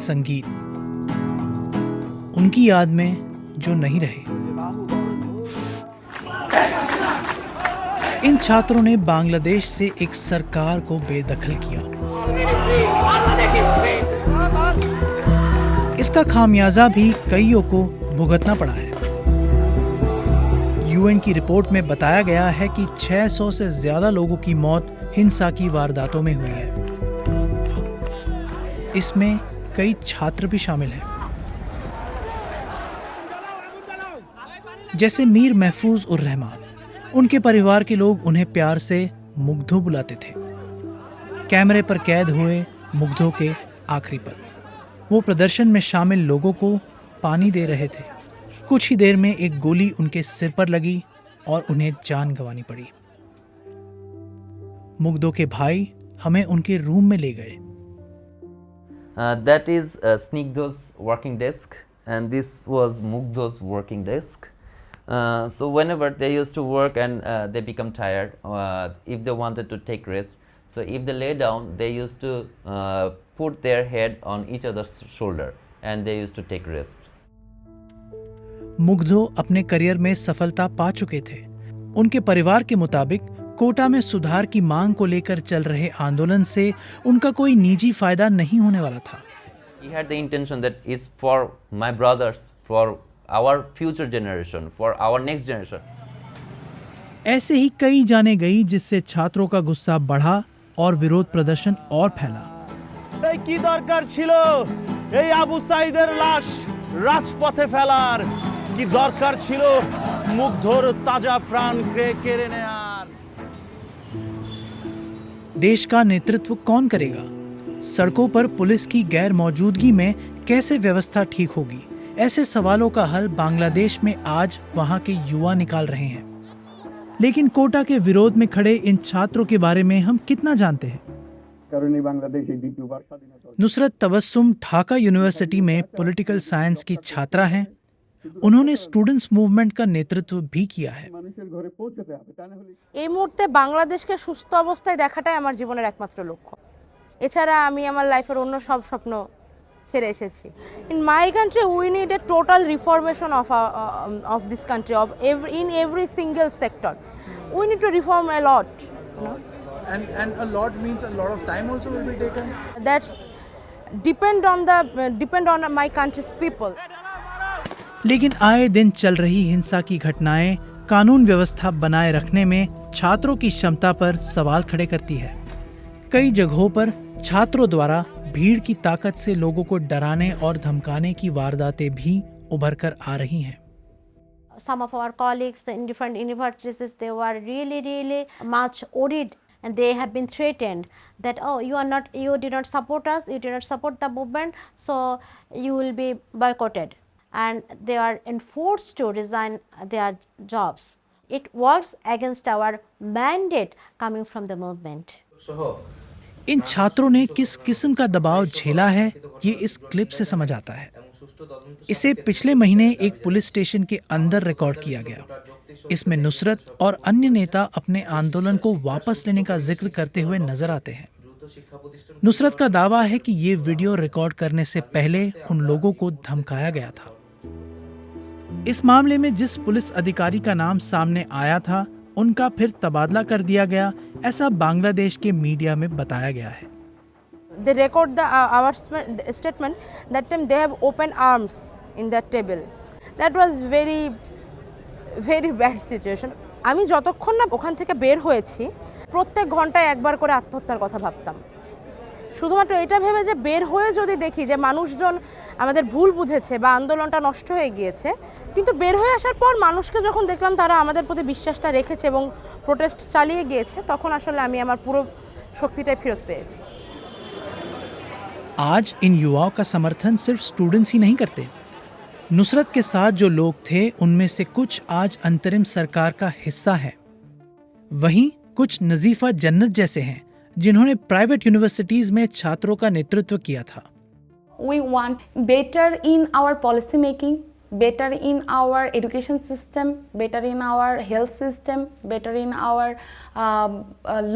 संगीत, उनकी याद में जो नहीं रहे। इन छात्रों ने बांग्लादेश से एक सरकार को बेदखल किया। इसका खामियाजा भी कईयों को भुगतना पड़ा है। यूएन की रिपोर्ट में बताया गया है कि 600 से ज्यादा लोगों की मौत हिंसा की वारदातों में हुई है। इसमें कई छात्र भी शामिल हैं, जैसे मीर महफूज उर रहमान। उनके परिवार के लोग उन्हें प्यार से मुग्धो बुलाते थे। कैमरे पर कैद हुए मुग्धो के आखिरी पल, वो प्रदर्शन में शामिल लोगों को पानी दे रहे थे। कुछ ही देर में एक गोली उनके सिर पर लगी और उन्हें जान गंवानी पड़ी। मुग्धो के भाई हमें उनके रूम में ले गए। That is Snigdho's working desk, and this was Mugdho's working desk. So whenever they used to work and they become tired, if they wanted to take rest, so if they lay down, they used to put their head on each other's shoulder and they used to take rest. मुग्धो अपने career में सफलता पा चुके थे। उनके परिवार के मुताबिक कोटा में सुधार की मांग को लेकर चल रहे आंदोलन से उनका कोई निजी फायदा नहीं होने वाला था। He had the intention that is for my brothers, for our future generation, for our next generation. ऐसे ही कई जाने गई, जिससे छात्रों का गुस्सा बढ़ा और विरोध प्रदर्शन और फैला। কি দরকার ছিল এই আবু সাইদের লাশ রাজপথে ফেলার? কি দরকার ছিল মুগ্ধর তাজা প্রাণকে কেড়ে নেয়ার? देश का नेतृत्व कौन करेगा? सड़कों पर पुलिस की गैर मौजूदगी में कैसे व्यवस्था ठीक होगी? ऐसे सवालों का हल बांग्लादेश में आज वहां के युवा निकाल रहे हैं। लेकिन कोटा के विरोध में खड़े इन छात्रों के बारे में हम कितना जानते हैं? नुसरत तबस्सुम ढाका यूनिवर्सिटी में पॉलिटिकल साइंस की छात्रा हैं। उन्होंने स्टूडेंट्स मूवमेंट का नेतृत्व भी किया है। এই মুহূর্তে বাংলাদেশকে সুস্থ অবস্থায় দেখাটাই আমার জীবনের একমাত্র লক্ষ্য। এছাড়া আমি আমার লাইফের অন্য সব স্বপ্ন ছেড়ে এসেছি। In my country we need a total reformation of this country, in every single sector. We need to reform a lot, you know. And a lot means a lot of time also will be taken. That's depend on my country's people. लेकिन आए दिन चल रही हिंसा की घटनाएं कानून व्यवस्था बनाए रखने में छात्रों की क्षमता पर सवाल खड़े करती है। कई जगहों पर छात्रों द्वारा भीड़ की ताकत से लोगों को डराने और धमकाने की वारदातें भी उभर कर आ रही हैं। Some of our colleagues in different universities, they were really much worried, and they have been threatened that, oh, you did not support us, you did not support the movement, so you will be boycotted, and they are enforced to resign their jobs. It works against our mandate coming from the movement. इन छात्रों ने किस किस्म का दबाव झेला है, ये इस क्लिप से समझ आता है। इसे पिछले महीने एक पुलिस स्टेशन के अंदर रिकॉर्ड किया गया। इसमें नुसरत और अन्य नेता अपने आंदोलन को वापस लेने का जिक्र करते हुए नजर आते हैं। नुसरत का दावा है कि ये वीडियो रिकॉर्ड करने से पहले उन लोगों को धमकाया गया था। इस मामले में जिस पुलिस अधिकारी का नाम सामने आया था, उनका फिर तबादला कर दिया गया, ऐसा बांग्लादेश के मीडिया में बताया गया है। They record our statement that time they have open arms in that table. That was very bad situation. আমি যতক্ষণ না ওখান থেকে বের হয়েছি, প্রত্যেক ঘন্টায় একবার করে আত্মহত্যার কথা ভাবতাম। শুধুমাত্র এটা ভেবে যে বের হয়ে যদি দেখি যে মানুষজন আমাদের ভুল বুঝেছে বা আন্দোলনটা নষ্ট হয়ে গিয়েছে, কিন্তু বের হয়ে আসার পর মানুষকে যখন দেখলাম তারা আমাদের প্রতি বিশ্বাসটা রেখেছে এবং প্রোটেস্ট চালিয়ে গিয়েছে, তখন আসলে আমি আমার পুরো শক্তিটাই ফেরত পেয়েছি। आज इन युवाओं का समर्थन सिर्फ स्टूडेंट्स ही नहीं करते। नुसरत के साथ जो लोग थे, उनमें से कुछ आज अंतरिम सरकार का हिस्सा है। वहीं कुछ नजीफा जन्नत जैसे हैं, जिन्होंने प्राइवेट यूनिवर्सिटीज में छात्रों का नेतृत्व किया था। We want better in our policy making, better in our education system, better in our health system, better in our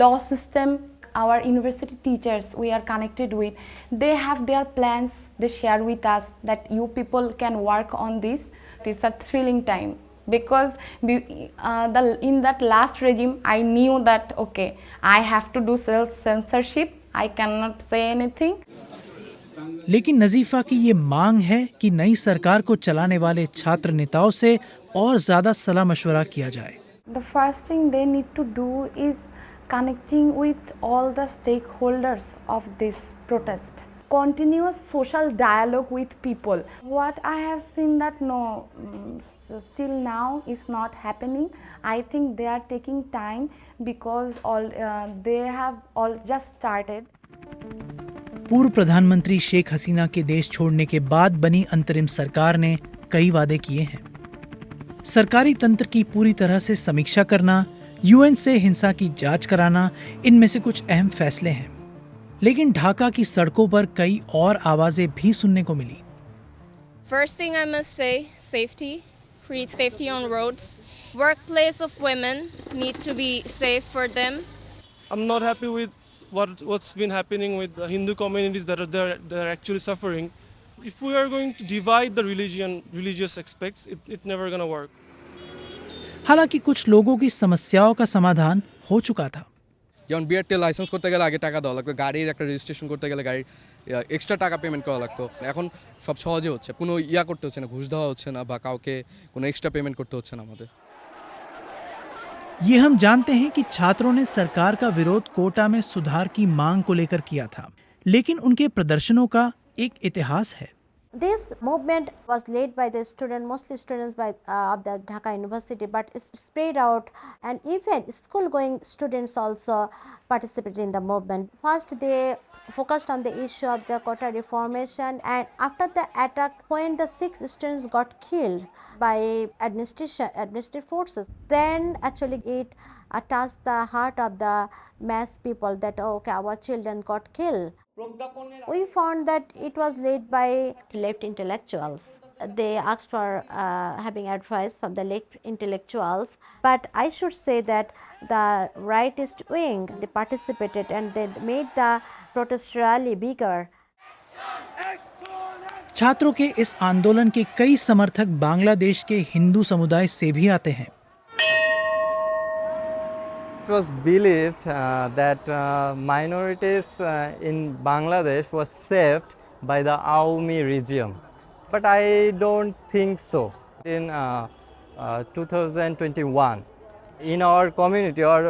law system. our university teachers we are connected with, they have their plans, they share with us that you people can work on this. It's a thrilling time because in that last regime I knew that okay, I have to do self-censorship, I cannot say anything. लेकिन नजीफा की ये मांग है कि नई सरकार को चलाने वाले छात्र नेताओं से और ज्यादा सलाह मशवरा किया जाए। The first thing they need to do is connecting with all the stakeholders of this protest. Continuous social dialogue with people. What I have seen that still now is not happening. I think they are taking time because they have all just started. पूर्व प्रधानमंत्री शेख हसीना के देश छोड़ने के बाद बनी अंतरिम सरकार ने कई वादे किए हैं। सरकारी तंत्र की पूरी तरह से समीक्षा करना, यूएन से हिंसा की जांच कराना, इनमें से कुछ अहम फैसले हैं। लेकिन ढाका की सड़कों पर कई और आवाजें भी सुनने को मिली। First thing I must say, safety. Create safety on roads. Workplace of women need to be safe for them. I'm not happy with what's been happening with the Hindu communities that they're actually suffering. If we are going to divide the religious aspects, it's never going to work. हालांकि कुछ लोगों की समस्याओं का समाधान हो चुका था। যেমন বিআরটি লাইসেন্স করতে গেলে আগে টাকা দেওয়া লাগতো, গাড়ির একটা রেজিস্ট্রেশন করতে গেলে গাড়ির এক্সট্রা টাকা পেমেন্ট করা লাগতো। এখন সব সহজে হচ্ছে, কোনো করতে হচ্ছে না, ঘুষ দেওয়া হচ্ছে না বা কাউকে কোনো এক্সট্রা পেমেন্ট করতে হচ্ছে না আমাদের। ये हम जानते हैं कि छात्रों ने सरकार का विरोध कोटा में सुधार की मांग को लेकर किया था, लेकिन उनके प्रदर्शनों का एक इतिहास है। This movement was led by the mostly students of the Dhaka University, but it's spread out, and even school-going students also participated in the movement. First, they focused on the issue of the quota reformation, and after the attack, when the 6 students got killed by administrative forces, then actually it touched the heart of the mass people that okay, our children got killed. We found that it was led by left intellectuals. They asked for having advice from the left intellectuals, but I should say that the rightist wing, they participated and they made the protest rally bigger. छात्रों के इस आंदोलन के कई समर्थक बांग्लादेश के हिंदू समुदाय से भी आते हैं। It was believed that minorities in Bangladesh was saved by the Aumi regime, but I don't think so. In 2021, in our community or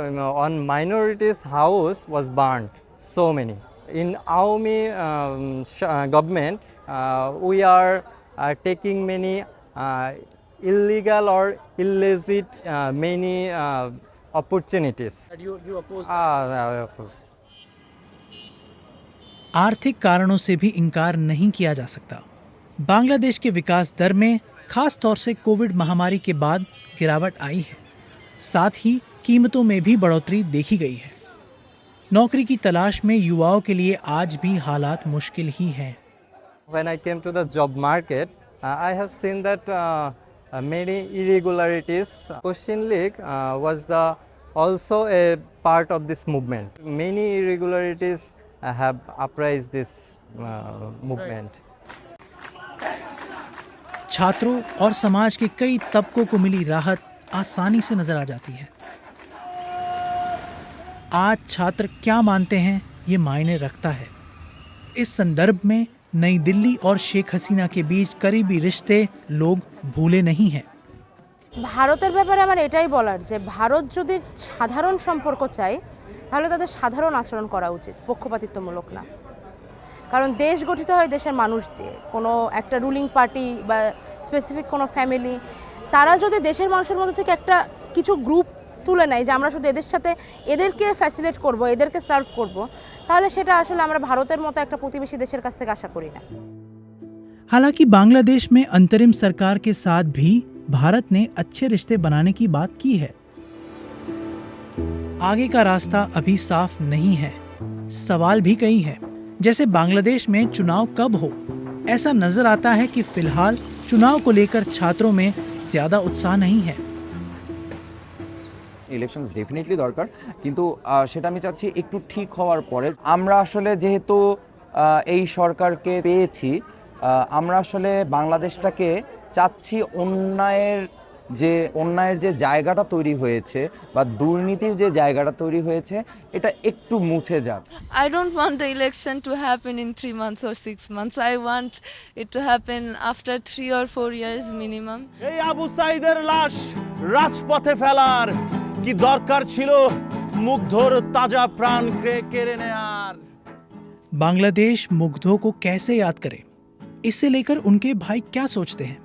on minorities' house was burned. So many. In Aumi government, we are taking many illegal or illicit many opportunities. You oppose I oppose. आर्थिक कारणों से भी इनकार नहीं किया जा सकता। बांग्लादेश के विकास दर में खास तौर से कोविड महामारी के बाद गिरावट आई है। साथ ही कीमतों में भी बढ़ोतरी देखी गई है। नौकरी की तलाश में युवाओं के लिए आज भी हालात मुश्किल ही हैं। When I came to the job market, I have seen that many irregularities. Question League was also a part of this movement. Many irregularities have uprised this movement. छात्रों और समाज के कई तबकों को मिली राहत आसानी से नजर आ जाती है। आज छात्र क्या मानते हैं ये मायने रखता है। इस संदर्भ में नई दिल्ली और शेख हसीना के बीच करीबी रिश्ते लोग भूले नहीं हैं। ভারতের ব্যাপারে আমার এটাই বলার যে ভারত যদি সাধারণ সম্পর্ক চায় তাহলে তাদের সাধারণ আচরণ করা উচিত, পক্ষপাতিত্বমূলক না। কারণ দেশ গঠিত হয় দেশের মানুষ দিয়ে, কোনো একটা রুলিং পার্টি বা স্পেসিফিক কোনো ফ্যামিলি তারা যদি দেশের মানুষের মধ্যে থেকে একটা কিছু গ্রুপ তুলে নেয় যে আমরা শুধু এদের সাথে এদেরকে ফ্যাসিলিটেট করব, এদেরকে সার্ভ করব, তাহলে সেটা আসলে আমরা ভারতের মতো একটা প্রতিবেশী দেশের কাছ থেকে আশা করি না। हालांकि बांग्लादेश में अंतरिम सरकार के साथ भी भारत ने अच्छे रिश्ते बनाने की बात की है। आगे का रास्ता अभी साफ नहीं है। सवाल भी कई हैं, जैसे बांग्लादेश में चुनाव कब हो। ऐसा नजर आता है कि फिलहाल चुनाव को लेकर छात्रों में ज्यादा उत्साह नहीं है। ইলেকশন ডেফিনেটলি দরকার, কিন্তু সেটা আমি চাচ্ছি একটু ঠিক হওয়ার পরে। আমরা আসলে যেহেতু এই সরকারকে পেয়েছি, আমরা আসলে বাংলাদেশটাকে চাচ্ছি অন্যায়ের যে জায়গাটা তৈরি হয়েছে বা দুর্নীতির যে জায়গাটা তৈরি হয়েছে এটা একটু মুছে যাক। I don't want the election to happen in 3 months or 6 months. I want it to happen after 3 or 4 years minimum. এই আবু সাইদের লাশ রাজপথে ফেলার কি দরকার ছিল মুগ্ধর তাজা প্রাণ কেড়ে নেয়ার। बांग्लादेश मुग्धों को कैसे याद करे, इससे लेकर उनके भाई क्या सोचते हैं?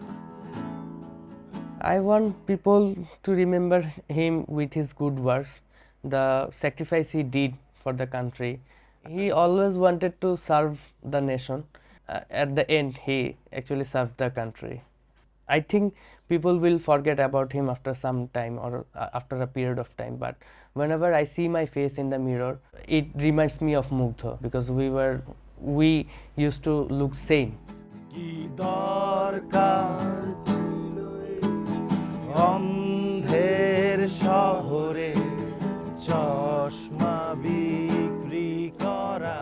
I want people to remember him with his good works, the sacrifice he did for the country. He always wanted to serve the nation. At the end, he actually served the country. I think people will forget about him after some time or after a period of time, but whenever I see my face in the mirror, it reminds me of Mugdha, because we used to look same. কি দরকার অন্ধের শহরে চশমা বিক্রি করা।